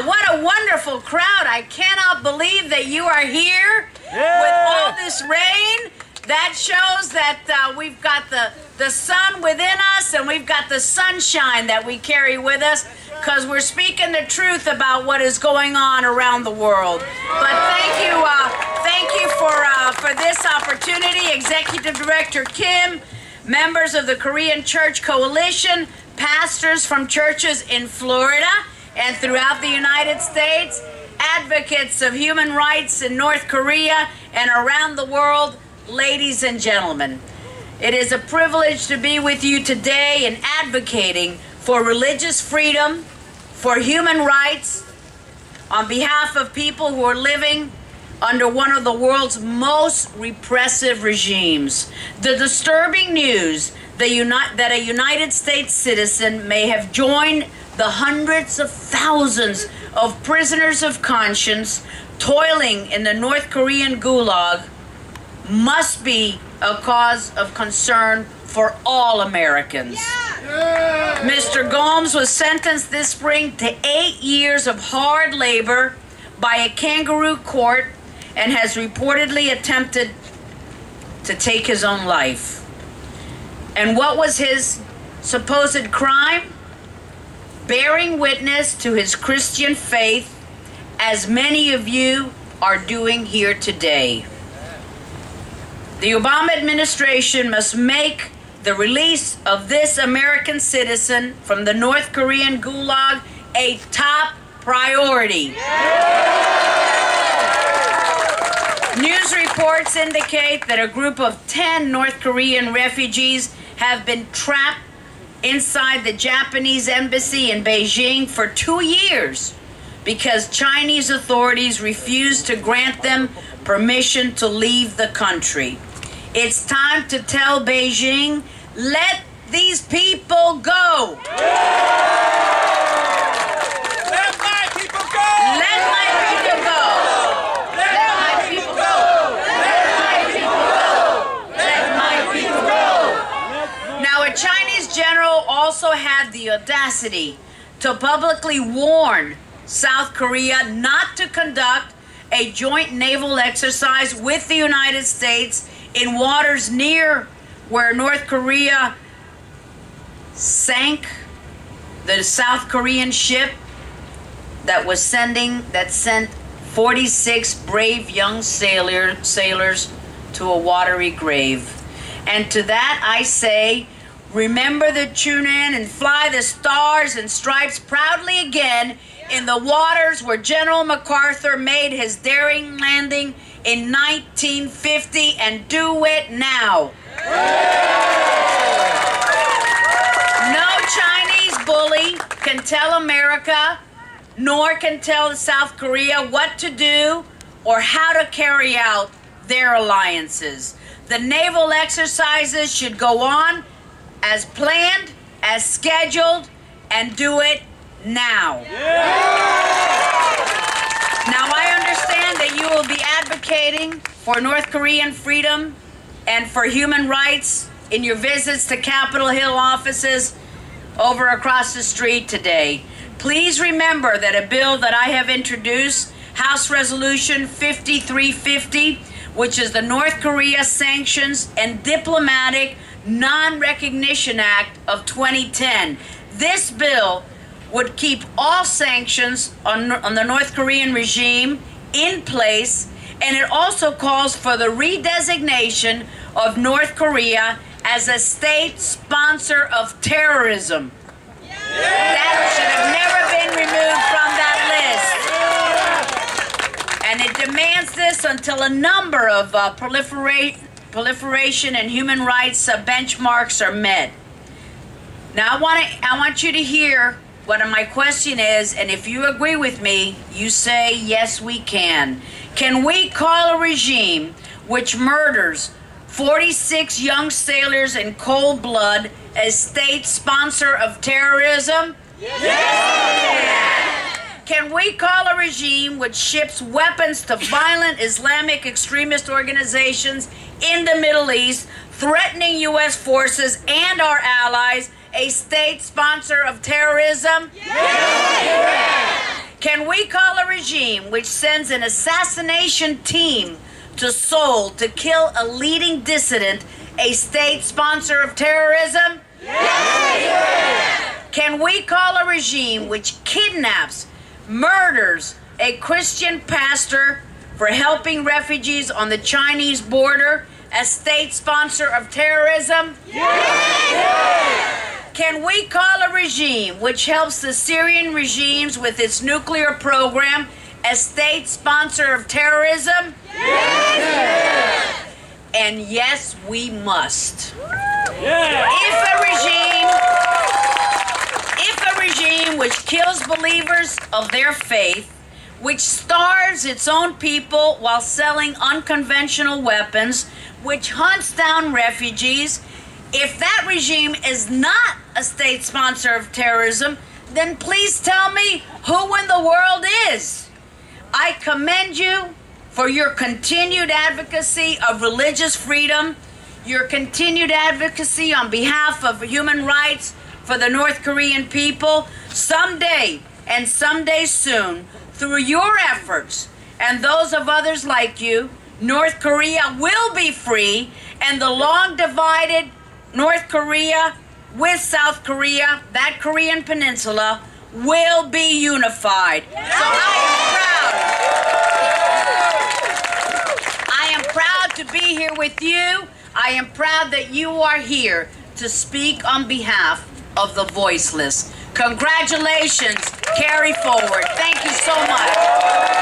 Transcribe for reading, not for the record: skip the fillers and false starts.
What a wonderful crowd. I cannot believe that you are here with all this rain. That shows that we've got the sun within us, and we've got the sunshine that we carry with us, because we're speaking the truth about what is going on around the world. But thank you for this opportunity, Executive Director Kim, members of the Korean Church Coalition, pastors from churches in Florida and throughout the United States, advocates of human rights in North Korea and around the world, ladies and gentlemen. It is a privilege to be with you today in advocating for religious freedom, for human rights, on behalf of people who are living under one of the world's most repressive regimes. The disturbing news that a United States citizen may have joined the hundreds of thousands of prisoners of conscience toiling in the North Korean gulag must be a cause of concern for all Americans. Mr. Gomes was sentenced this spring to 8 years of hard labor by a kangaroo court and has reportedly attempted to take his own life. And what was his supposed crime? Bearing witness to his Christian faith, as many of you are doing here today. The Obama administration must make the release of this American citizen from the North Korean gulag a top priority. News reports indicate that a group of 10 North Korean refugees have been trapped inside the Japanese embassy in Beijing for 2 years because Chinese authorities refused to grant them permission to leave the country. It's time to tell Beijing, let these people go. Let my people go. Let my people go. Let my people go. Let my people go. Let my people go. Now, a Chinese general also had the audacity to publicly warn South Korea not to conduct a joint naval exercise with the United States in waters near where North Korea sank the South Korean ship that sent 46 brave young sailors to a watery grave. And to that I say, remember to tune in and fly the stars and stripes proudly again in the waters where General MacArthur made his daring landing in 1950, and do it now. No Chinese bully can tell America, nor can tell South Korea what to do or how to carry out their alliances. The naval exercises should go on as planned, as scheduled, and do it now. Now, I understand that you will be advocating for North Korean freedom and for human rights in your visits to Capitol Hill offices over across the street today. Please remember that a bill that I have introduced, House Resolution 5350, which is the North Korea Sanctions and Diplomatic Non-Recognition Act of 2010. This bill would keep all sanctions on the North Korean regime in place, and it also calls for the redesignation of North Korea as a state sponsor of terrorism. That should have never been removed from that list. And it demands this until a number of proliferation and human rights benchmarks are met. Now I want you to hear what my question is, and if you agree with me, you say, yes, we can. Can we call a regime which murders 46 young sailors in cold blood a state sponsor of terrorism? Yes! Can we call a regime which ships weapons to violent Islamic extremist organizations in the Middle East, threatening U.S. forces and our allies, a state sponsor of terrorism? Yes! Can we call a regime which sends an assassination team to Seoul to kill a leading dissident a state sponsor of terrorism? Yes! Can we call a regime which kidnaps, murders a Christian pastor for helping refugees on the Chinese border a state sponsor of terrorism? Yes! Can we call a regime which helps the Syrian regimes with its nuclear program a state sponsor of terrorism? Yes! And yes, we must. Yeah. If a regime which kills believers of their faith, which starves its own people while selling unconventional weapons, which hunts down refugees, if that regime is not a state sponsor of terrorism, then please tell me who in the world is. I commend you for your continued advocacy of religious freedom, your continued advocacy on behalf of human rights for the North Korean people. Someday, and someday soon, through your efforts and those of others like you, North Korea will be free, and the long-divided North Korea with South Korea, that Korean peninsula, will be unified. So I am proud to be here with you. I am proud that you are here to speak on behalf of the voiceless. Congratulations. Carry forward. Thank you so much.